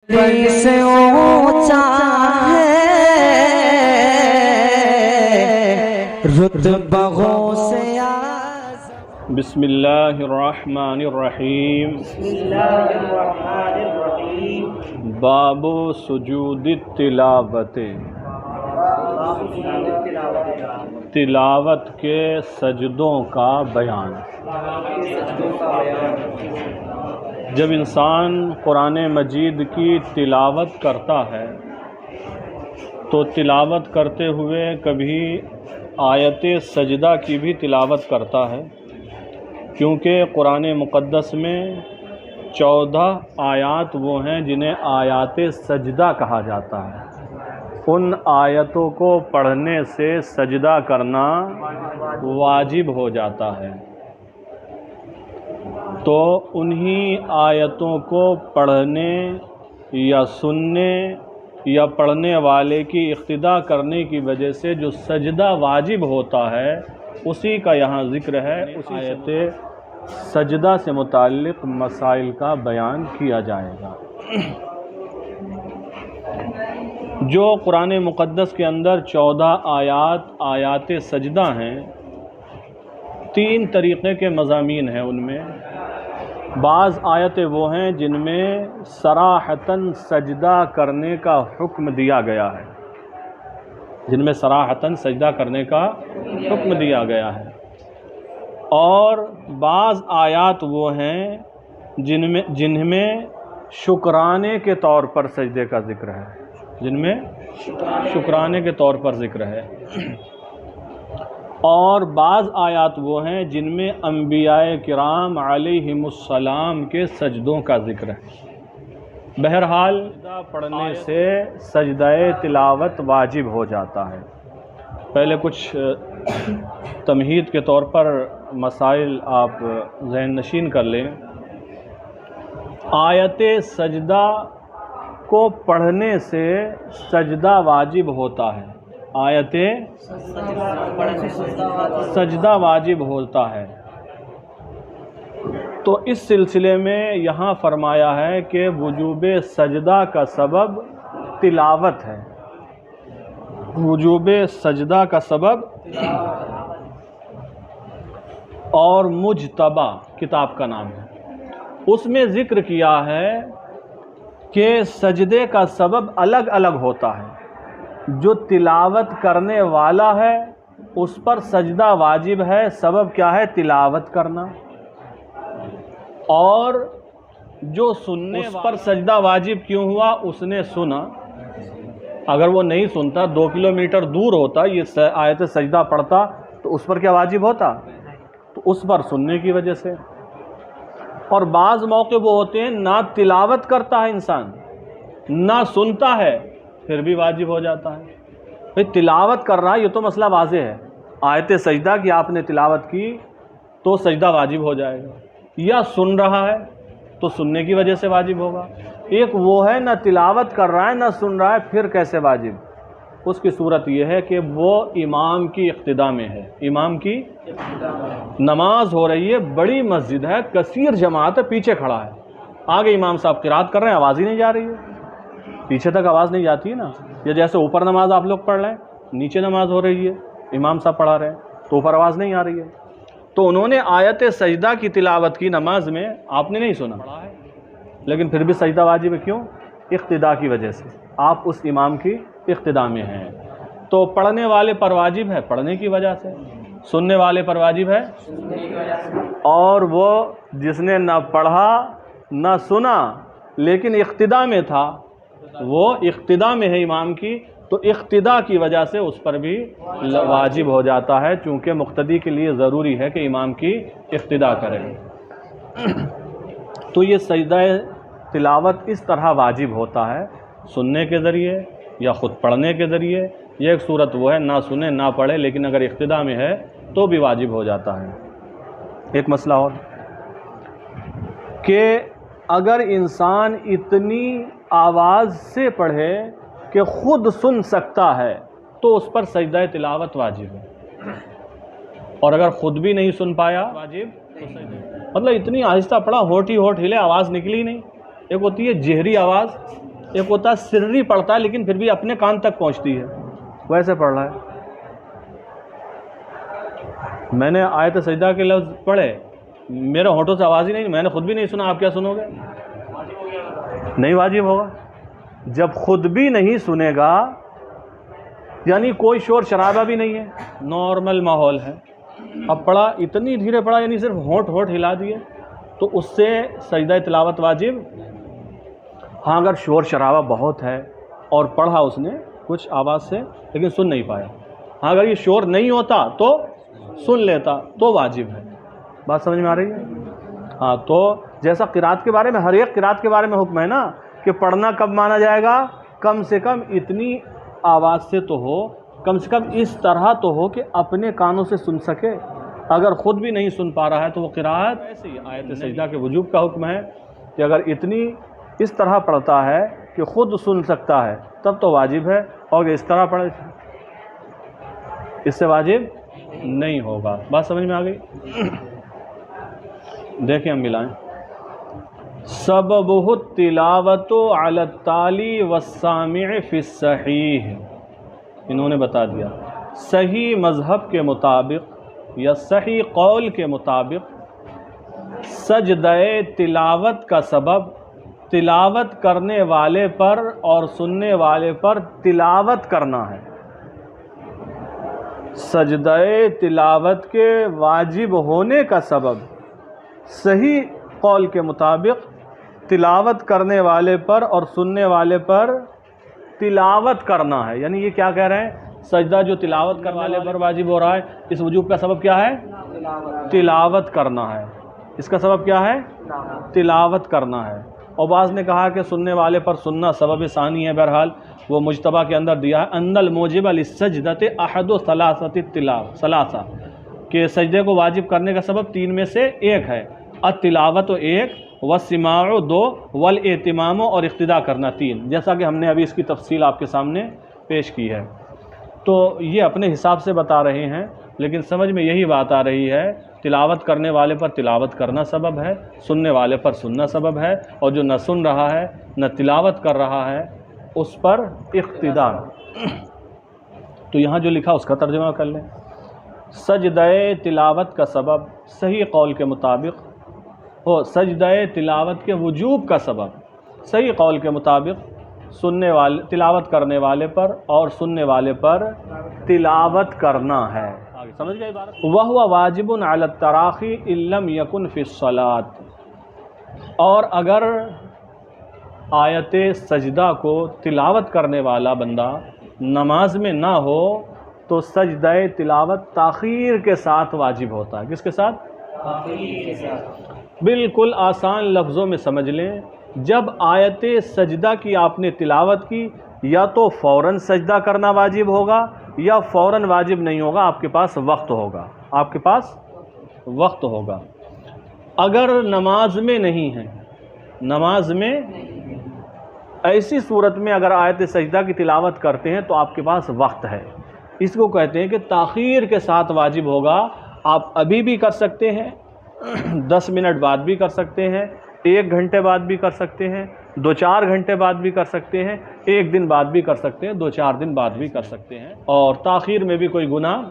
سے اونچا ہے رتبہ سے اعظم۔ بسم اللہ الرحمن الرحیم۔ باب سجود التلاوت، تلاوت کے سجدوں کا بیان۔ جب انسان قرآن مجید کی تلاوت کرتا ہے تو تلاوت کرتے ہوئے کبھی آیت سجدہ کی بھی تلاوت کرتا ہے، کیونکہ قرآن مقدس میں 14 آیات وہ ہیں جنہیں آیات سجدہ کہا جاتا ہے۔ ان آیتوں کو پڑھنے سے سجدہ کرنا واجب ہو جاتا ہے، تو انہی آیتوں کو پڑھنے یا سننے یا پڑھنے والے کی اقتداء کرنے کی وجہ سے جو سجدہ واجب ہوتا ہے اسی کا یہاں ذکر ہے۔ اسی آیت سجدہ سے متعلق مسائل کا بیان کیا جائے گا۔ جو قرآن مقدس کے اندر 14 آیات سجدہ ہیں، 3 طریقے کے مضامین ہیں ان میں۔ بعض آیتیں وہ ہیں جن میں صراحتاً سجدہ کرنے کا حکم دیا گیا ہے، سجدہ کرنے کا حکم دیا گیا ہے، اور بعض آیات وہ ہیں جن میں شکرانے کے طور پر سجدے کا ذکر ہے، اور بعض آیات وہ ہیں جن میں انبیاء کرام علیہم السلام کے سجدوں کا ذکر ہے۔ بہرحال سجدہ پڑھنے سے سجدہ تلاوت واجب ہو جاتا ہے۔ پہلے کچھ تمہید کے طور پر مسائل آپ ذہن نشین کر لیں۔ آیت سجدہ کو پڑھنے سے سجدہ واجب ہوتا ہے، آیت سجدہ واجب ہوتا ہے، تو اس سلسلے میں یہاں فرمایا ہے کہ وجوب سجدہ کا سبب تلاوت ہے۔ وجوب سجدہ کا سبب اور مجتبی کتاب کا نام ہے، اس میں ذکر کیا ہے کہ سجدے کا سبب الگ الگ ہوتا ہے۔ جو تلاوت کرنے والا ہے اس پر سجدہ واجب ہے، سبب کیا ہے؟ تلاوت کرنا۔ اور جو سننے اس پر سجدہ واجب کیوں ہوا؟ اس نے سنا۔ اگر وہ نہیں سنتا، 2 کلومیٹر دور ہوتا، یہ آیت سجدہ پڑھتا تو اس پر کیا واجب ہوتا؟ تو اس پر سننے کی وجہ سے۔ اور بعض موقع وہ ہوتے ہیں نہ تلاوت کرتا ہے انسان، نہ سنتا ہے، پھر بھی واجب ہو جاتا ہے۔ پھر تلاوت کر رہا ہے، یہ تو مسئلہ واضح ہے، آیت سجدہ کی آپ نے تلاوت کی تو سجدہ واجب ہو جائے گا، یا سن رہا ہے تو سننے کی وجہ سے واجب ہوگا۔ ایک وہ ہے نہ تلاوت کر رہا ہے نہ سن رہا ہے، پھر کیسے واجب؟ اس کی صورت یہ ہے کہ وہ امام کی اقتداء میں ہے۔ امام کی نماز ہو رہی ہے، بڑی مسجد ہے، کثیر جماعت ہے، پیچھے کھڑا ہے، آگے امام صاحب قرات کر رہے ہیں، آواز ہی نہیں جا رہی ہے، پیچھے تک آواز نہیں جاتی ہے نا۔ یا جیسے اوپر نماز آپ لوگ پڑھ رہے ہیں، نیچے نماز ہو رہی ہے، امام صاحب پڑھا رہے ہیں تو اوپر آواز نہیں آ رہی ہے، تو انہوں نے آیت سجدہ کی تلاوت کی نماز میں، آپ نے نہیں سنا، لیکن پھر بھی سجدہ واجب ہے۔ کیوں؟ اقتداء کی وجہ سے، آپ اس امام کی اقتداء میں ہیں، تو پڑھنے والے پر واجب ہے پڑھنے کی وجہ سے، سننے والے پر واجب ہے، اور وہ جس نے نہ پڑھا نہ سنا لیکن اقتداء میں تھا، وہ اقتداء میں ہے امام کی، تو اقتداء کی وجہ سے اس پر بھی واجب ہو جاتا ہے، چونکہ مقتدی کے لیے ضروری ہے کہ امام کی اقتداء کرے۔ تو یہ سجدہ تلاوت اس طرح واجب ہوتا ہے، سننے کے ذریعے یا خود پڑھنے کے ذریعے۔ یہ ایک صورت وہ ہے نہ سنے نہ پڑھے، لیکن اگر اقتداء میں ہے تو بھی واجب ہو جاتا ہے۔ ایک مسئلہ اور کہ اگر انسان اتنی آواز سے پڑھے کہ خود سن سکتا ہے تو اس پر سجدہ تلاوت واجب ہے، اور اگر خود بھی نہیں سن پایا واجب، مطلب اتنی آہستہ پڑھا، ہوٹ ہی ہوٹ ہلے، آواز نکلی نہیں۔ ایک ہوتی ہے جہری آواز، ایک ہوتا ہے سری پڑھتا ہے لیکن پھر بھی اپنے کان تک پہنچتی ہے، ویسے پڑھ رہا ہے۔ میں نے آیت سجدہ کے لفظ پڑھے، میرے ہونٹوں سے آواز ہی نہیں، میں نے خود بھی نہیں سنا، آپ کیا سنو گے؟ نہیں واجب ہوگا۔ جب خود بھی نہیں سنے گا، یعنی کوئی شور شرابہ بھی نہیں ہے، نارمل ماحول ہے، اب پڑھا اتنی دھیرے پڑھا، یعنی صرف ہونٹ ہلا دیے، تو اس سے سجدہ تلاوت واجب۔ ہاں اگر شور شرابہ بہت ہے اور پڑھا اس نے کچھ آواز سے لیکن سن نہیں پایا، ہاں اگر یہ شور نہیں ہوتا تو سن لیتا تو واجب ہے۔ بات سمجھ میں آ رہی ہے؟ ہاں، تو جیسا قرات کے بارے میں، ہر ایک قرات کے بارے میں حکم ہے نا کہ پڑھنا کب مانا جائے گا، کم سے کم اتنی آواز سے تو ہو، کم سے کم اس طرح تو ہو کہ اپنے کانوں سے سن سکے۔ اگر خود بھی نہیں سن پا رہا ہے تو وہ قرات ایسے ہی آیت سجدہ کے وجوب کا حکم ہے کہ اگر اتنی اس طرح پڑھتا ہے کہ خود سن سکتا ہے تب تو واجب ہے، اور اس طرح پڑھے اس سے واجب نہیں ہوگا۔ بات سمجھ میں آ گئی؟ دیکھیں ہم ملائیں، سببہ التلاوۃ علی التالی والسامع فی الصحیح، انہوں نے بتا دیا صحیح مذہب کے مطابق یا صحیح قول کے مطابق سجدہ تلاوت کا سبب تلاوت کرنے والے پر اور سننے والے پر تلاوت کرنا ہے۔ سجدہ تلاوت کے واجب ہونے کا سبب صحیح قول کے مطابق تلاوت کرنے والے پر اور سننے والے پر تلاوت کرنا ہے۔ یعنی یہ کیا کہہ رہے ہیں؟ سجدہ جو تلاوت کرنے والے پر واجب ہو رہا ہے، اس وجوب کا سبب کیا ہے؟ تلاوت کرنا ہے۔ اس کا سبب کیا ہے؟ تلاوت کرنا ہے۔ اور بعض نے کہا کہ سننے والے پر سننا سبب ثانی ہے، بہرحال وہ مجتبہ کے اندر دیا ہے، ان الموجب للسجدۃ احد ثلاثۃ ثلاثہ، کہ سجدے کو واجب کرنے کا سبب تین میں سے ایک ہے، التلاوت ایک، والسماع دو، والاہتمام اور اقتداء کرنا تین، جیسا کہ ہم نے ابھی اس کی تفصیل آپ کے سامنے پیش کی ہے۔ تو یہ اپنے حساب سے بتا رہے ہیں، لیکن سمجھ میں یہی بات آ رہی ہے، تلاوت کرنے والے پر تلاوت کرنا سبب ہے، سننے والے پر سننا سبب ہے، اور جو نہ سن رہا ہے نہ تلاوت کر رہا ہے اس پر اقتداء۔ تو یہاں جو لکھا اس کا ترجمہ کر لیں، سجدہ تلاوت کا سبب صحیح قول کے مطابق ہو، سجدہ تلاوت کے وجوب کا سبب صحیح قول کے مطابق سننے والے تلاوت کرنے والے پر اور سننے والے پر تلاوت کرنا ہے۔ سمجھ گئے بات؟ وَهُوَ وَاجِبٌ عَلَى التَّرَاخِي إِن لَّمْ يَكُنْ فِي الصَّلَاةِ، اور اگر آیت سجدہ کو تلاوت کرنے والا بندہ نماز میں نہ ہو تو سجدہ تلاوت تاخیر کے ساتھ واجب ہوتا ہے۔ کس کے ساتھ؟ تاخیر کے ساتھ۔ بالکل آسان لفظوں میں سمجھ لیں، جب آیت سجدہ کی آپ نے تلاوت کی، یا تو فوراً سجدہ کرنا واجب ہوگا یا فوراً واجب نہیں ہوگا، آپ کے پاس وقت ہوگا، آپ کے پاس وقت ہوگا۔ اگر نماز میں نہیں ہے، نماز میں ایسی صورت میں اگر آیت سجدہ کی تلاوت کرتے ہیں تو آپ کے پاس وقت ہے، اس کو کہتے ہیں کہ تاخیر کے ساتھ واجب ہوگا۔ آپ ابھی بھی کر سکتے ہیں، 10 منٹ بعد بھی کر سکتے ہیں، 1 گھنٹے بعد بھی کر سکتے ہیں، 2-4 گھنٹے بعد بھی کر سکتے ہیں، 1 دن بعد بھی کر سکتے ہیں، 2-4 دن بعد بھی کر سکتے ہیں، اور تاخیر میں بھی کوئی گناہ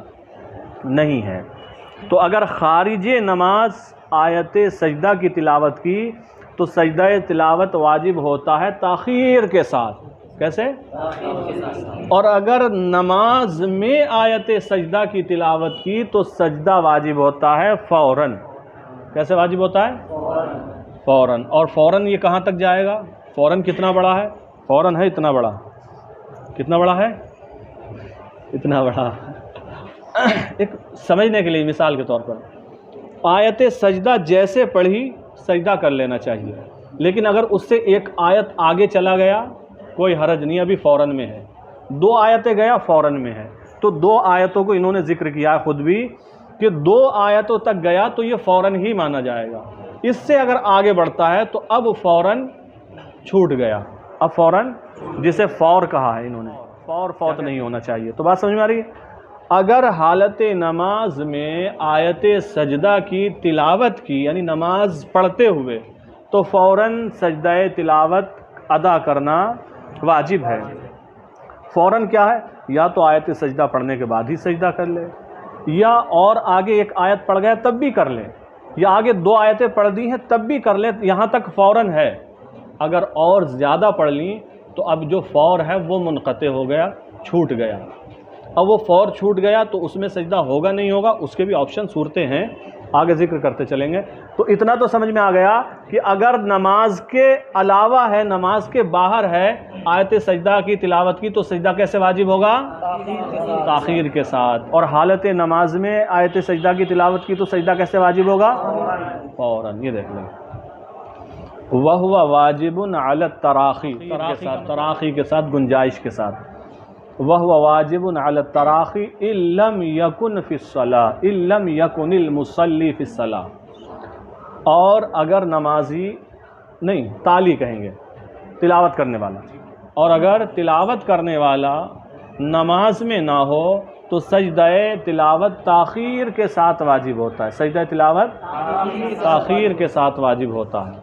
نہیں ہے۔ تو اگر خارج نماز آیت سجدہ کی تلاوت کی تو سجدہ تلاوت واجب ہوتا ہے تاخیر کے ساتھ۔ کیسے؟ اور اگر نماز میں آیت سجدہ کی تلاوت کی تو سجدہ واجب ہوتا ہے فوراً۔ کیسے واجب ہوتا ہے؟ فوراً۔ اور فوراً یہ کہاں تک جائے گا؟ فوراً کتنا بڑا ہے؟ فوراً ہے اتنا بڑا۔ کتنا بڑا ہے؟ اتنا بڑا۔ ایک سمجھنے کے لیے مثال کے طور پر، آیت سجدہ جیسے پڑھی سجدہ کر لینا چاہیے، لیکن اگر اس سے ایک آیت آگے چلا گیا کوئی حرج نہیں، ابھی فوراً میں ہے۔ 2 آیتیں گیا فوراً میں ہے، تو 2 آیتوں کو انہوں نے ذکر کیا ہے خود بھی کہ 2 آیتوں تک گیا تو یہ فوراً ہی مانا جائے گا۔ اس سے اگر آگے بڑھتا ہے تو اب فوراً چھوٹ گیا، اب فوراً، جسے فور کہا ہے انہوں نے، فوت نہیں ہونا چاہیے۔ تو بات سمجھ میں آ رہی ہے؟ اگر حالت نماز میں آیت سجدہ کی تلاوت کی، یعنی نماز پڑھتے ہوئے، تو فوراً سجدہ تلاوت ادا کرنا واجب ہے۔ فوراً کیا ہے، یا تو آیت سجدہ پڑھنے کے بعد ہی سجدہ کر لے، یا اور آگے ایک آیت پڑھ گیا تب بھی کر لے، یا آگے 2 آیتیں پڑھ دی ہیں تب بھی کر لے، یہاں تک فوراً ہے۔ اگر اور زیادہ پڑھ لیں تو اب جو فور ہے وہ منقطع ہو گیا، چھوٹ گیا۔ اب وہ فور چھوٹ گیا تو اس میں سجدہ ہوگا نہیں ہوگا، اس کے بھی آپشن صورتیں ہیں، آگے ذکر کرتے چلیں گے۔ تو اتنا تو سمجھ میں آ گیا کہ اگر نماز کے علاوہ ہے، نماز کے باہر ہے آیت سجدہ کی تلاوت کی، تو سجدہ کیسے واجب ہوگا؟ تاخیر کے ساتھ۔ اور حالت نماز میں آیت سجدہ کی تلاوت کی تو سجدہ کیسے واجب ہوگا؟ فوراً۔ یہ دیکھ لیں، وَهُوَ وَاجِبٌ عَلَى التَّرَاخِي، تراخی کے ساتھ، گنجائش کے ساتھ۔ وَهُوَ وَاجِبٌ عَلَى التَّرَاخِي إِن لَّمْ يَكُنْ فِي الصَّلَاةِ إِن لَّمْ يَكُنِ الْمُصَلِّي فِي الصَّلَاةِ، اور اگر نمازی نہیں، تالی کہیں گے، تلاوت کرنے والا، اور اگر تلاوت کرنے والا نماز میں نہ ہو تو سجدہ تلاوت تاخیر کے ساتھ واجب ہوتا ہے، سجدہ تلاوت تاخیر کے ساتھ واجب ہوتا ہے۔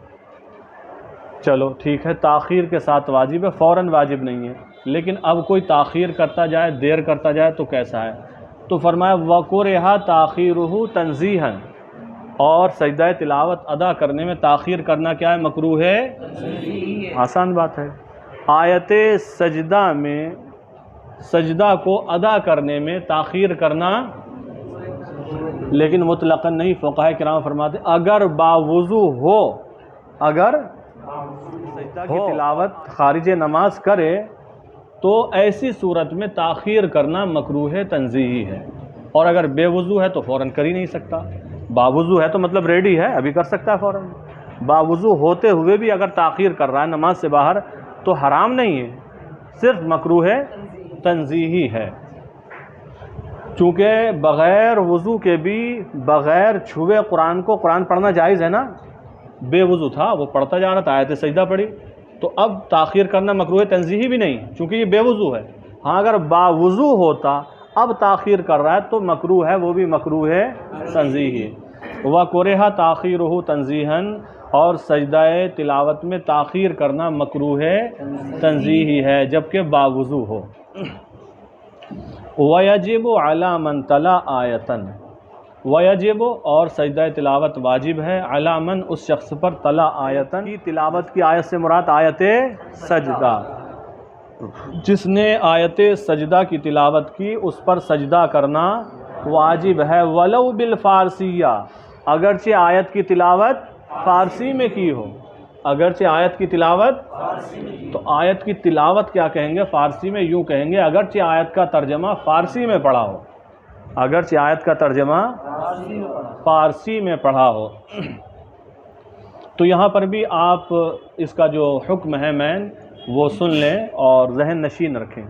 چلو ٹھیک ہے، تاخیر کے ساتھ واجب ہے، فوراً واجب نہیں ہے۔ لیکن اب کوئی تاخیر کرتا جائے، دیر کرتا جائے تو کیسا ہے؟ تو فرمایا وَكُرِهَ تَأْخِيرُهُ تَنزِيهًا، اور سجدہ تلاوت ادا کرنے میں تاخیر کرنا کیا ہے؟ مکروہ ہے۔ آسان بات ہے، آیت سجدہ میں سجدہ کو ادا کرنے میں تاخیر کرنا، لیکن مطلقاً نہیں، فقہاء کرام فرماتے اگر باوضو ہو، اگر سجدہ کی تلاوت خارج نماز کرے تو ایسی صورت میں تاخیر کرنا مکروہ تنزیہی ہے، اور اگر بے وضو ہے تو فوراً کر ہی نہیں سکتا۔ باوضو ہے تو مطلب ریڈی ہے، ابھی کر سکتا ہے فوراً۔ باوضو ہوتے ہوئے بھی اگر تاخیر کر رہا ہے نماز سے باہر تو حرام نہیں ہے، صرف مکروہ تنزیہی ہے۔ چونکہ بغیر وضو کے بھی بغیر چھوئے قرآن کو قرآن پڑھنا جائز ہے نا، بے وضو تھا وہ پڑھتا جا رہا تھا، آیت سجدہ پڑھی، تو اب تاخیر کرنا مکروہ تنزیہی بھی نہیں، چونکہ یہ بے وضو ہے۔ ہاں اگر باوضو ہوتا اب تاخیر کر رہا ہے تو مکروہ ہے، وہ بھی مکروہ تنزیہی۔ وَكُرِهَ تَأْخِيرُهُ تَنزِيهًا، اور سجدہ تلاوت میں تاخیر کرنا مکروہ تنزیہی ہے جبکہ باوضو ہو۔ وَيَجِبُ عَلَى مَنْ تَلَا آیَةً، وَيَجِبُ، اور سجدہ تلاوت واجب ہے، عَلَى مَنْ، اس شخص پر، تلا آیتن کی تلاوت کی، آیت سے مراد آیت سجدہ، جس نے آیت سجدہ کی تلاوت کی اس پر سجدہ کرنا واجب ہے، وَلَوْ بِالْفَارْسِيَّةِ، اگرچہ آیت کی تلاوت فارسی میں کی ہو، اگرچہ آیت کی تلاوت، تو آیت کی تلاوت کیا کہیں گے فارسی میں؟ یوں کہیں گے اگرچہ آیت کا ترجمہ فارسی میں پڑھا ہو، اگرچہ آیت کا ترجمہ فارسی میں پڑھا ہو۔ تو یہاں پر بھی آپ اس کا جو حکم ہے مین وہ سن لیں اور ذہن نشین رکھیں۔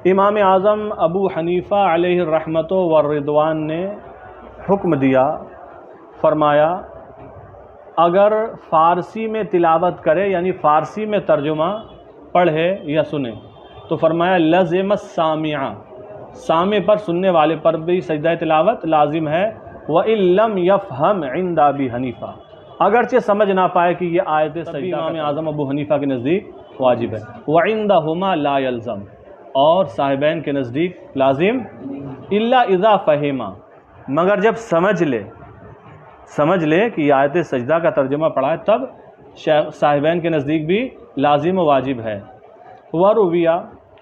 امام اعظم ابو حنیفہ علیہ الرحمۃ والرضوان نے حکم دیا، فرمایا اگر فارسی میں تلاوت کرے یعنی فارسی میں ترجمہ پڑھے یا سنے تو فرمایا لازم السامع، سامع پر، سننے والے پر بھی سجدہ تلاوت لازم ہے۔ وَإِن لَّمْ يَفْهَمْ عِندَ أَبِي حنیفہ، اگرچہ سمجھ نہ پائے کہ یہ آیت سجدہ، امام اعظم ابو حنیفہ کے نزدیک واجب ہے۔ وَعِندَهُمَا لَا يَلْزَمْ، اور صاحبین کے نزدیک لازم، إِلَّا إِذَا فَهِمَ، مگر جب سمجھ لے کہ یہ آیت سجدہ کا ترجمہ پڑھا ہے تب صاحبین کے نزدیک بھی لازم و واجب ہے۔ وَرُوِيَ،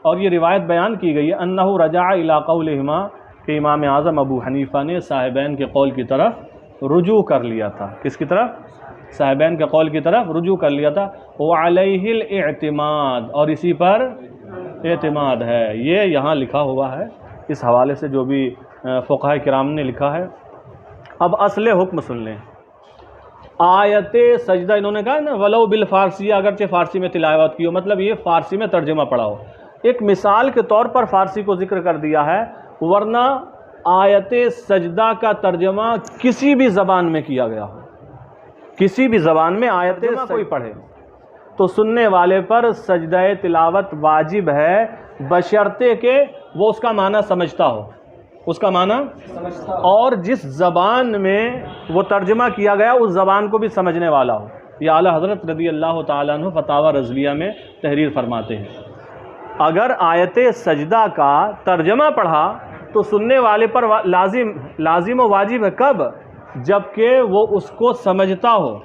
اور یہ روایت بیان کی گئی ہے، انہو رجع الی قولہما، کہ امام اعظم ابو حنیفہ نے صاحبین کے قول کی طرف رجوع کر لیا تھا۔ کس کی طرف؟ صاحبین کے قول کی طرف رجوع کر لیا تھا۔ وعلیہ الاعتماد، اور اسی پر اعتماد ہے۔ یہ یہاں لکھا ہوا ہے اس حوالے سے جو بھی فقہاء کرام نے لکھا ہے۔ اب اصل حکم سن لیں۔ آیت سجدہ انہوں نے کہا نا ولو بالفارسی، اگرچہ فارسی میں تلاوت کی ہو، مطلب یہ فارسی میں ترجمہ پڑھا ہو۔ ایک مثال کے طور پر فارسی کو ذکر کر دیا ہے، ورنہ آیت سجدہ کا ترجمہ کسی بھی زبان میں کیا گیا ہو، کسی بھی زبان میں آیت کوئی پڑھے تو سننے والے پر سجدہ تلاوت واجب ہے، بشرطے کہ وہ اس کا معنی سمجھتا ہو، اس کا معنی اور جس زبان میں وہ ترجمہ کیا گیا اس زبان کو بھی سمجھنے والا ہو۔ یہ اعلیٰ حضرت رضی اللہ تعالیٰ عنہ فتاوی رضویہ میں تحریر فرماتے ہیں، اگر آیت سجدہ کا ترجمہ پڑھا تو سننے والے پر لازم و واجب ہے، کب؟ جبکہ وہ اس کو سمجھتا ہو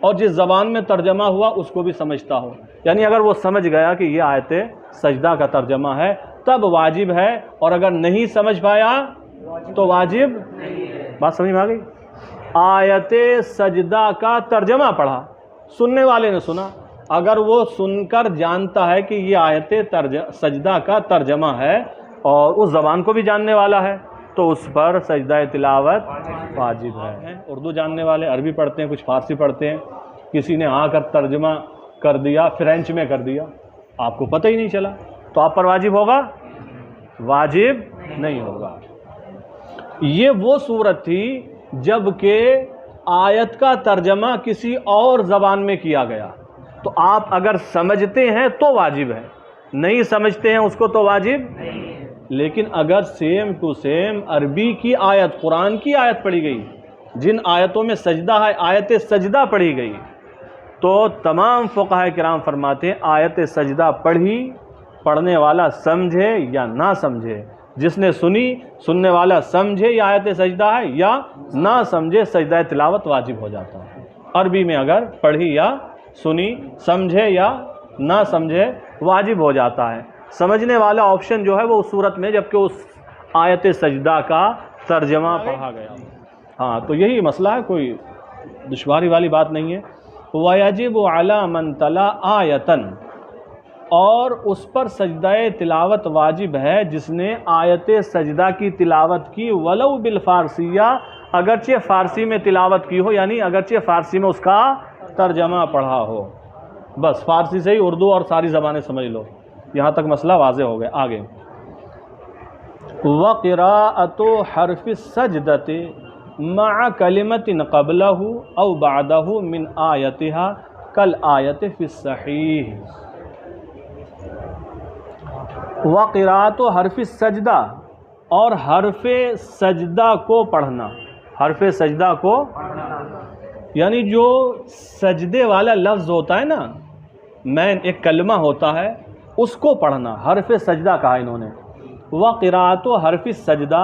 اور جس زبان میں ترجمہ ہوا اس کو بھی سمجھتا ہو، یعنی اگر وہ سمجھ گیا کہ یہ آیت سجدہ کا ترجمہ ہے تب واجب ہے، اور اگر نہیں سمجھ پایا تو واجب بات سمجھ میں آ گئی؟ آیت سجدہ کا ترجمہ پڑھا، سننے والے نے سنا، اگر وہ سن کر جانتا ہے کہ یہ آیت سجدہ کا ترجمہ ہے اور اس زبان کو بھی جاننے والا ہے تو اس پر سجدہ تلاوت واجب ہے۔ اردو جاننے والے عربی پڑھتے ہیں، کچھ فارسی پڑھتے ہیں، کسی نے آ کر ترجمہ کر دیا، فرینچ میں کر دیا، آپ کو پتہ ہی نہیں چلا، تو آپ پر واجب ہوگا؟ واجب نہیں ہوگا۔ یہ وہ صورت تھی جب کہ آیت کا ترجمہ کسی اور زبان میں کیا گیا، تو آپ اگر سمجھتے ہیں تو واجب ہے، نہیں سمجھتے ہیں اس کو تو واجب نہیں۔ لیکن اگر سیم ٹو سیم عربی کی آیت، قرآن کی آیت پڑھی گئی، جن آیتوں میں سجدہ ہے، آیت سجدہ پڑھی گئی، تو تمام فقہاء کرام فرماتے ہیں آیت سجدہ پڑھنے والا سمجھے یا نہ سمجھے، جس نے سننے والا سمجھے یہ آیت سجدہ ہے یا نہ سمجھے، سجدہ تلاوت واجب ہو جاتا ہے۔ عربی میں اگر پڑھی یا سنی، سمجھے یا نہ سمجھے، واجب ہو جاتا ہے۔ سمجھنے والا آپشن جو ہے وہ اس صورت میں جبکہ اس آیت سجدہ کا ترجمہ پڑھا گیا۔ ہاں، تو یہی مسئلہ ہے، کوئی دشواری والی بات نہیں ہے۔ وَيَجِبُ عَلَى مَنْ تَلَا آیَةً، اور اس پر سجدہ تلاوت واجب ہے جس نے آیت سجدہ کی تلاوت کی، وَلَوْ بِالْفَارسِیَّہ، اگرچہ فارسی میں تلاوت کی ہو، یعنی اگرچہ فارسی میں اس کا ترجمہ پڑھا ہو، بس فارسی سے ہی اردو اور ساری زبانیں سمجھ لو، یہاں تک مسئلہ واضح ہو گیا۔ آگے وَقِرَاءَةُ حَرْفِ السَّجْدَةِ مَعَ كَلِمَةٍ قَبْلَهُ أَوْ بَعْدَهُ مِنْ آیَتِهَا كَالْآیَةِ فِي الصَّحِیحِ۔ وَقِرَاءَةُ حَرْفِ السَّجْدَةِ، اور حرف سجدہ کو پڑھنا، حرف سجدہ کو یعنی جو سجدے والا لفظ ہوتا ہے نا، ایک کلمہ ہوتا ہے، اس کو پڑھنا، حرف سجدہ کہا انہوں نے۔ وَقِرَاءَةُ حَرْفِ السَّجْدَةِ،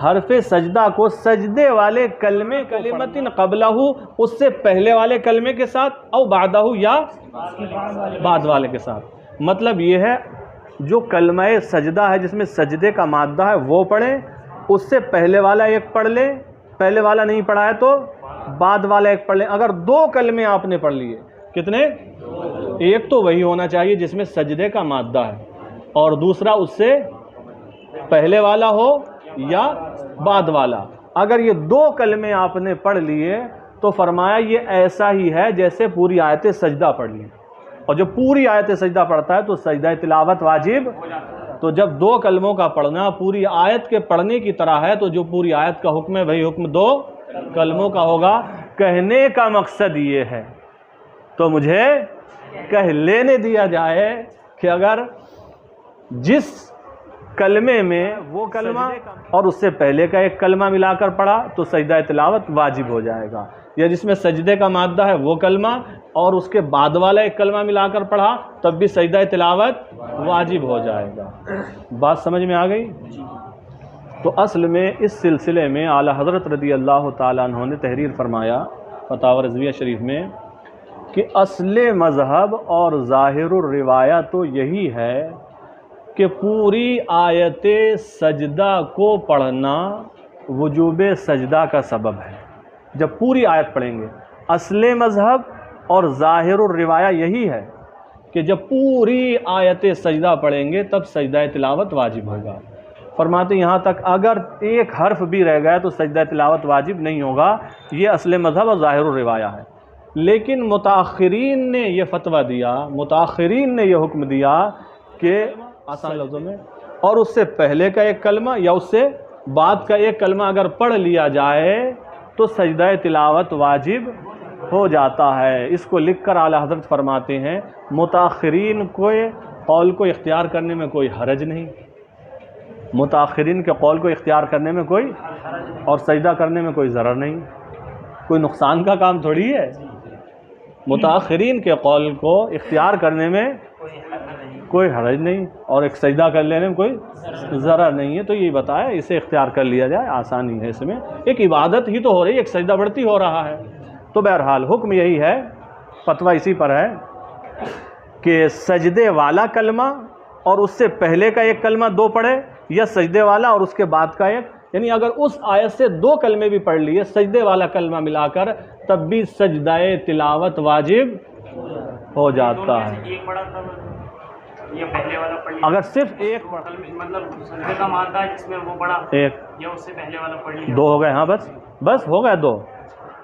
حرف سجدہ کو سجدے والے کلمے کلمتن قبلہ، اس سے پہلے والے کلمے کے ساتھ، او بعدہ، یا بعد والے کے ساتھ۔ مطلب یہ ہے جو کلمہ سجدہ ہے جس میں سجدے کا مادہ ہے وہ پڑھیں، اس سے پہلے والا ایک پڑھ لیں، پہلے والا نہیں پڑھا ہے تو بعد والا ایک پڑھ لیں۔ اگر دو کلمے آپ نے پڑھ لیے، کتنے؟ ایک تو وہی ہونا چاہیے جس میں سجدے کا مادہ ہے، اور دوسرا اس سے پہلے والا ہو یا بعد والا۔ اگر یہ دو کلمے آپ نے پڑھ لیے تو فرمایا یہ ایسا ہی ہے جیسے پوری آیت سجدہ پڑھ لی، اور جب پوری آیت سجدہ پڑھتا ہے تو سجدہ تلاوت واجب۔ تو جب دو کلموں کا پڑھنا پوری آیت کے پڑھنے کی طرح ہے تو جو پوری آیت کا حکم ہے وہی حکم دو کلموں کا ہوگا۔ کہنے کا مقصد یہ ہے تو مجھے کہہ لینے دیا جائے کہ اگر جس کلمے میں وہ کلمہ اور اس سے پہلے کا ایک کلمہ ملا کر پڑھا تو سجدہ تلاوت واجب ہو جائے گا، یا جس میں سجدے کا مادہ ہے وہ کلمہ اور اس کے بعد والا ایک کلمہ ملا کر پڑھا تب بھی سجدہ تلاوت واجب ہو جائے گا۔ بات سمجھ میں آ گئی؟ تو اصل میں اس سلسلے میں اعلیٰ حضرت رضی اللہ تعالیٰ عنہ نے تحریر فرمایا فتاوی رضویہ شریف میں کہ اصل مذہب اور ظاہر الروایہ تو یہی ہے کہ پوری آیت سجدہ کو پڑھنا وجوب سجدہ کا سبب ہے۔ جب پوری آیت پڑھیں گے، اصل مذہب اور ظاہر الروایہ یہی ہے کہ جب پوری آیت سجدہ پڑھیں گے تب سجدہ تلاوت واجب ہوگا۔ فرماتے یہاں تک اگر ایک حرف بھی رہ گیا تو سجدہ تلاوت واجب نہیں ہوگا، یہ اصل مذہب اور ظاہر الروایہ ہے۔ لیکن متاخرین نے یہ فتویٰ دیا، متاخرین نے یہ حکم دیا کہ آسان لفظوں میں، اور اس سے پہلے کا ایک کلمہ یا اس سے بعد کا ایک کلمہ اگر پڑھ لیا جائے تو سجدہ تلاوت واجب ہو جاتا ہے۔ اس کو لکھ کر اعلیٰ حضرت فرماتے ہیں متاخرین کو قول کو اختیار کرنے میں کوئی حرج نہیں، متاخرین کے قول کو اختیار کرنے میں کوئی اور سجدہ کرنے میں کوئی ضرر نہیں، کوئی نقصان کا کام تھوڑی ہے۔ متاخرین کے قول کو اختیار کرنے میں کوئی حرج نہیں اور ایک سجدہ کر لینے میں کوئی ضرر نہیں ہے، تو یہ بتایا اسے اختیار کر لیا جائے، آسانی ہے اس میں، ایک عبادت ہی تو ہو رہی ہے، ایک سجدہ بڑھتی ہو رہا ہے۔ تو بہرحال حکم یہی ہے، فتویٰ اسی پر ہے کہ سجدے والا کلمہ اور اس سے پہلے کا ایک کلمہ دو پڑھے، یا سجدے والا اور اس کے بعد کا ایک، یعنی اگر اس آیت سے دو کلمے بھی پڑھ لیے سجدے والا کلمہ ملا کر، تب بھی سجدہ تلاوت واجب ہو جاتا ہے۔ یہ پہلے والا پڑھ لیا، اگر صرف ایک پڑھ، مطلب سجدے کا مادہ ہے جس میں وہ پڑھا ایک یا اس سے پہلے والا پڑھ لیا، دو ہو گئے، ہاں بس ہو گئے دو،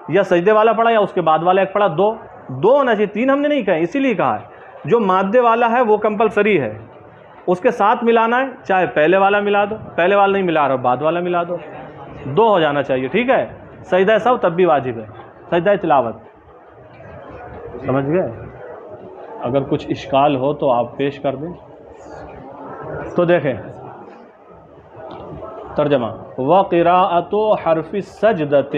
یا سجدے والا پڑھا یا اس کے بعد والا ایک پڑھا، دو ہونا چاہیے، تین ہم نے نہیں کہا، اسی لیے کہا ہے جو مادے والا ہے وہ کمپلسری ہے، اس کے ساتھ ملانا ہے، چاہے پہلے والا ملا دو، پہلے والا نہیں ملا رہا بعد والا ملا دو، دو ہو جانا چاہیے، ٹھیک ہے۔ سجدہ سہو تب بھی واجب ہے، سجدہ تلاوت، سمجھ گئے؟ اگر کچھ اشکال ہو تو آپ پیش کر دیں۔ تو دیکھیں ترجمہ، وَقِرَاءَةُ حَرْفِ السَّجْدَةِ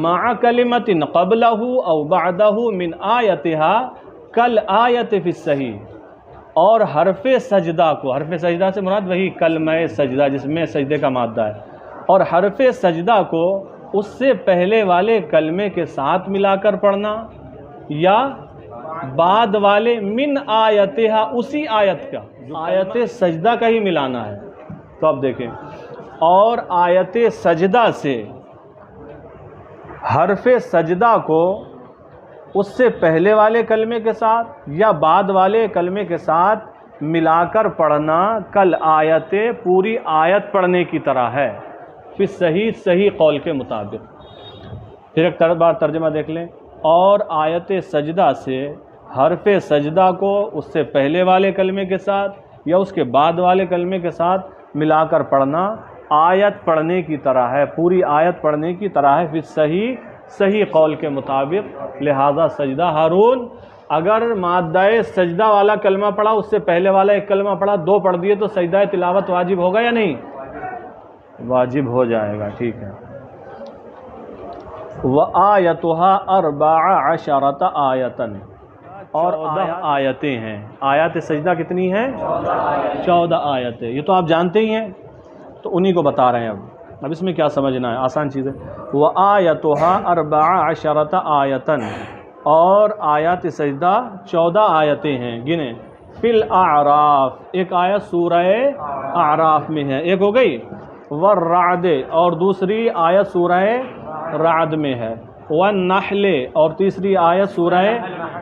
مَعَ كَلِمَةٍ قَبْلَهُ أَوْ بَعْدَهُ مِنْ آیَتِهَا كَالْآیَةِ فِي الصَّحِیحِ، اور حرف سجدہ کو، حرف سجدہ سے مراد وہی کلمہ سجدہ جس میں سجدے کا مادہ ہے، اور حرف سجدہ کو اس سے پہلے والے کلمے کے ساتھ ملا کر پڑھنا، یا بعد والے من آیتہا، اسی آیت کا، آیت سجدہ کا ہی ملانا ہے۔ تو اب دیکھیں، اور آیت سجدہ سے حرف سجدہ کو اس سے پہلے والے کلمے کے ساتھ یا بعد والے کلمے کے ساتھ ملا کر پڑھنا کل آیت، پوری آیت پڑھنے کی طرح ہے، پھر صحیح قول کے مطابق۔ پھر ایک بار ترجمہ دیکھ لیں، اور آیت سجدہ سے حرف سجدہ کو اس سے پہلے والے کلمے کے ساتھ یا اس کے بعد والے کلمے کے ساتھ ملا کر پڑھنا آیت پڑھنے کی طرح ہے، پوری آیت پڑھنے کی طرح ہے، پھر صحیح قول کے مطابق۔ لہذا سجدہ ہارون اگر مادہ سجدہ والا کلمہ پڑھا، اس سے پہلے والا ایک کلمہ پڑھا، دو پڑھ دیے، تو سجدہ تلاوت واجب ہوگا یا نہیں؟ واجب ہو جائے گا، ٹھیک ہے۔ وَآیَتُهَا 14 آیَةً، اور 14 آیتیں ہیں۔ آیات سجدہ کتنی ہیں؟ 14 آیتیں، یہ تو آپ جانتے ہی ہیں، تو انہی کو بتا رہے ہیں۔ اب اس میں کیا سمجھنا ہے، آسان چیز ہے۔ وَآیَتُهَا 14 آیَةً، اور آیات سجدہ 14 آیتیں ہیں، گنیں۔ فی الاعراف، ایک آیت سورہ اعراف میں ہے، ایک ہو گئی۔ والرعد، اور دوسری آیت سورہ رعد میں ہے۔ والنحل، اور تیسری آیت سورہ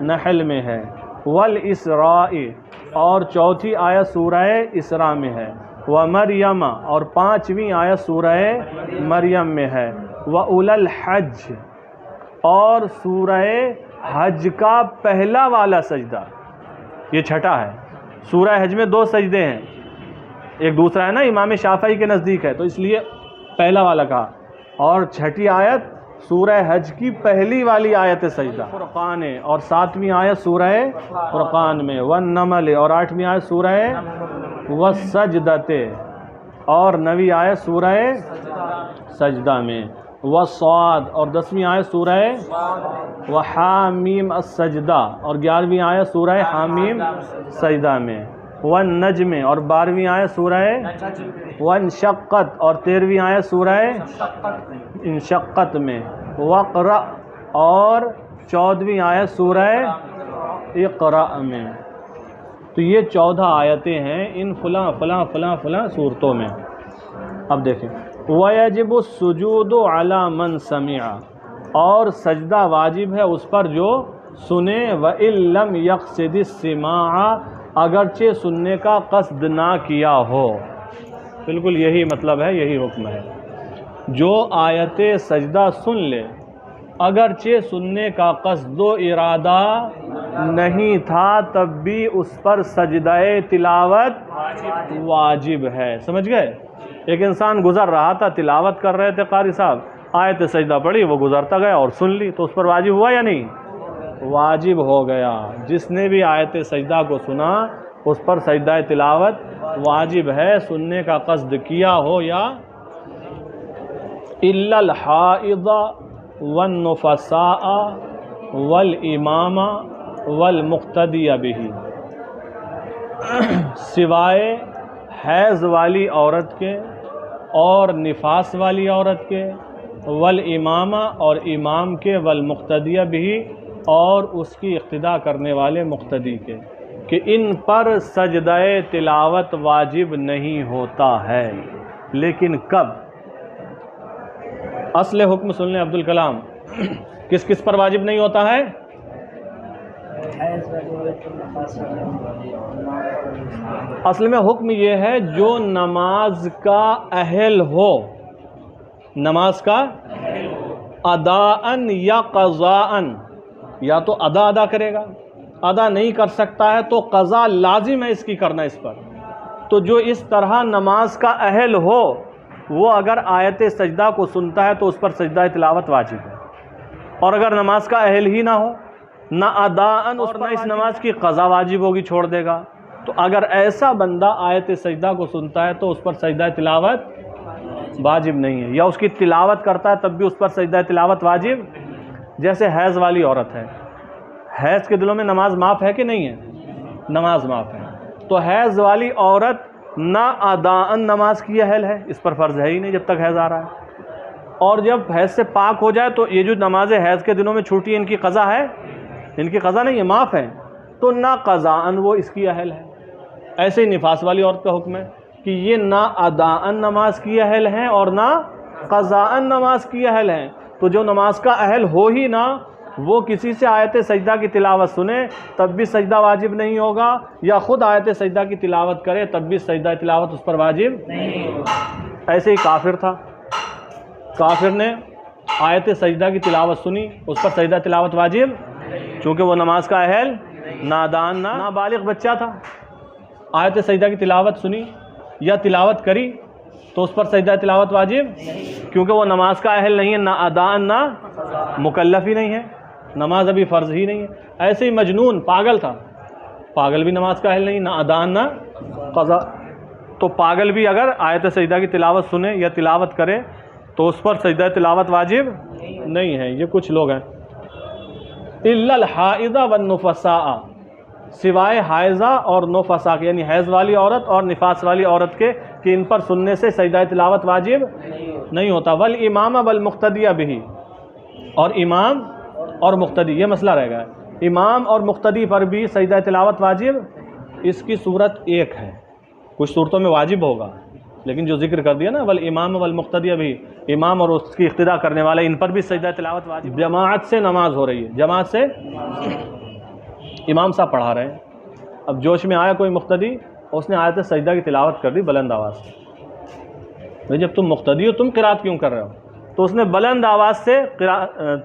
نحل میں ہے۔ والاسراء، اور چوتھی آیت سورہ اسراء میں ہے۔ ومریم، اور پانچویں آیت سورہ مریم میں ہے۔ وَأُولَى الْحَجِّ، اور سورہ حج کا پہلا والا سجدہ، یہ چھٹا ہے۔ سورہ حج میں 2 سجدے ہیں، ایک دوسرا ہے نا امام شافعی کے نزدیک ہے، تو اس لیے پہلا والا کہا، اور چھٹی آیت سورہ حج کی پہلی والی آیت سجدہ۔ فرقان، اور 7ویں آیت سورہ فرقان میں۔ والنمل، اور 8ویں آیت سورہ والسجدۃ، اور 9ویں آیت سورہ سجدہ میں۔ والصاد، اور 10ویں آیت سورہ وحامیم السجدہ، اور 11ویں آیت سورہ حامیم سجدہ میں۔ والنجم، اور 12ویں آیت سورہ وانشقت، اور 13ویں آیت سورہ انشقت میں۔ وقرأ، اور 14ویں آیت سورہ اقرأ میں۔ تو یہ 14 آیتیں ہیں ان فلاں فلاں فلاں فلاں صورتوں میں۔ اب دیکھیں، وَيَجِبُ السُّجُودُ عَلَى مَنْ سَمِعَ، اور سجدہ واجب ہے اس پر جو سنے، وَإِن لَّمْ يَقْصِدِ السِّمَاعَ، اگرچہ سننے کا قصد نہ کیا ہو۔ بالکل یہی مطلب ہے، یہی حکم ہے۔ جو آیت سجدہ سن لے، اگرچہ سننے کا قصد و ارادہ نہیں تھا، تب بھی اس پر سجدہ تلاوت واجب ہے۔ سمجھ گئے؟ ایک انسان گزر رہا تھا، تلاوت کر رہے تھے قاری صاحب، آیت سجدہ پڑھی، وہ گزرتا گیا اور سن لی، تو اس پر واجب ہوا یا نہیں؟ واجب ہو گیا۔ جس نے بھی آیت سجدہ کو سنا اس پر سجدہ تلاوت واجب ہے، سننے کا قصد کیا ہو یا إِلَّا الْحَائِضَ وَالنُّفَسَاءَ والامام والمقتدی بہ، سوائے حیض والی عورت کے اور نفاس والی عورت کے، والامامہ اور امام کے، والمقتدی بہ اور اس کی اقتداء کرنے والے مقتدی کے، کہ ان پر سجدہ تلاوت واجب نہیں ہوتا ہے۔ لیکن کب؟ اصل حکم سن لیں عبدالکلام، کس کس پر واجب نہیں ہوتا ہے؟ اصل میں حکم یہ ہے جو نماز کا اہل ہو، نماز کا اداءً یا قضاءً، یا تو ادا کرے گا، ادا نہیں کر سکتا ہے تو قضا لازم ہے اس کی کرنا اس پر۔ تو جو اس طرح نماز کا اہل ہو وہ اگر آیت سجدہ کو سنتا ہے تو اس پر سجدہ تلاوت واجب ہے، اور اگر نماز کا اہل ہی نہ ہو، نہ اداءً اور نہ اس نماز کی قضا واجب ہوگی، چھوڑ دے گا، تو اگر ایسا بندہ آیت سجدہ کو سنتا ہے تو اس پر سجدہ تلاوت واجب نہیں ہے، یا اس کی تلاوت کرتا ہے تب بھی اس پر سجدہ تلاوت واجب۔ جیسے حیض والی عورت ہے، حیض کے دنوں میں نماز معاف ہے کہ نہیں ہے؟ نماز معاف ہے، تو حیض والی عورت نہ اداءً نماز کی اہل ہے، اس پر فرض ہے ہی نہیں جب تک حیض آ رہا ہے، اور جب حیض سے پاک ہو جائے تو یہ جو نماز حیض کے دنوں میں چھوٹی ہے ان کی قضا ہے، ان کی قضا نہیں ہے، معاف ہے، تو نہ قضاءً وہ اس کی اہل ہے۔ ایسے ہی نفاس والی عورت کا حکم ہے کہ یہ نہ اداءً نماز کی اہل ہیں اور نہ قضاءً نماز کی اہل ہیں، تو جو نماز کا اہل ہو ہی نہ وہ کسی سے آیت سجدہ کی تلاوت سنے تب بھی سجدہ واجب نہیں ہوگا، یا خود آیت سجدہ کی تلاوت کرے تب بھی سجدہ تلاوت اس پر واجب نہیں ہوگا۔ ایسے ہی کافر تھا، کافر نے آیت سجدہ کی تلاوت سنی، اس پر سجدہ تلاوت واجب، چونکہ وہ نماز کا اہل نادان نہ بالغ بچہ تھا، آیت سجدہ کی تلاوت سنی یا تلاوت کری تو اس پر سجدہ تلاوت واجب، کیونکہ وہ نماز کا اہل نہیں ہے، نہ اداءً نہ مکلف ہی نہیں ہے، نماز ابھی فرض ہی نہیں ہے۔ ایسے ہی مجنون پاگل تھا، پاگل بھی نماز کا اہل نہیں، نہ اداءً نہ قضا، تو پاگل بھی اگر آیت سجدہ کی تلاوت سنے یا تلاوت کرے تو اس پر سجدہ تلاوت واجب نہیں ہے۔ یہ کچھ لوگ ہیں۔ الا الحائض والنفساء، سوائے حائضہ اور نفساء کے، یعنی حیض والی عورت اور نفاس والی عورت کے، کہ ان پر سننے سے سجدہ تلاوت واجب نہیں ہوتا۔ والامام والمقتدی بہ، اور امام اور مقتدی، یہ مسئلہ رہ گا، امام اور مقتدی پر بھی سجدہ تلاوت واجب۔ اس کی صورت ایک ہے، کچھ صورتوں میں واجب ہوگا، لیکن جو ذکر کر دیا نا والامام والمقتدی بہ، امام اور اس کی اقتداء کرنے والے، ان پر بھی سجدہ تلاوت واجب۔ جماعت سے نماز ہو رہی ہے، جماعت سے امام صاحب پڑھا رہے ہیں، اب جوش میں آیا کوئی مقتدی، اس نے آیت سجدہ کی تلاوت کر دی بلند آواز سے۔ جب تم مقتدی ہو تم قرات کیوں کر رہے ہو؟ تو اس نے بلند آواز سے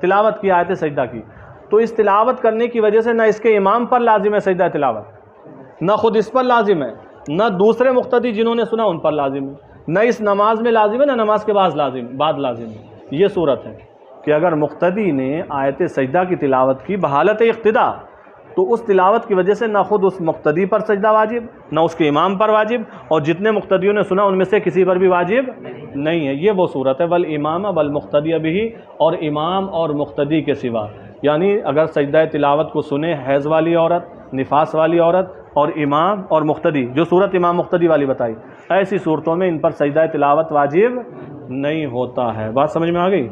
تلاوت کی، آیت سجدہ کی، تو اس تلاوت کرنے کی وجہ سے نہ اس کے امام پر لازم ہے سجدہ تلاوت، نہ خود اس پر لازم ہے، نہ دوسرے مقتدی جنہوں نے سنا ان پر لازم ہے، نہ اس نماز میں لازم ہے، نہ نماز کے بعد لازم ہے۔ یہ صورت ہے کہ اگر مقتدی نے آیت سجدہ کی تلاوت کی بحالت اقتداء، تو اس تلاوت کی وجہ سے نہ خود اس مقتدی پر سجدہ واجب، نہ اس کے امام پر واجب، اور جتنے مقتدیوں نے سنا ان میں سے کسی پر بھی واجب نہیں ہے۔ یہ وہ صورت ہے والامام والمقتدی بہ، اور امام اور مقتدی کے سوا، یعنی اگر سجدہ تلاوت کو سنے حیض والی عورت، نفاس والی عورت اور امام اور مقتدی، جو صورت امام مقتدی والی بتائی، ایسی صورتوں میں ان پر سجدہ تلاوت واجب نہیں ہوتا ہے۔ بات سمجھ میں آ گئی؟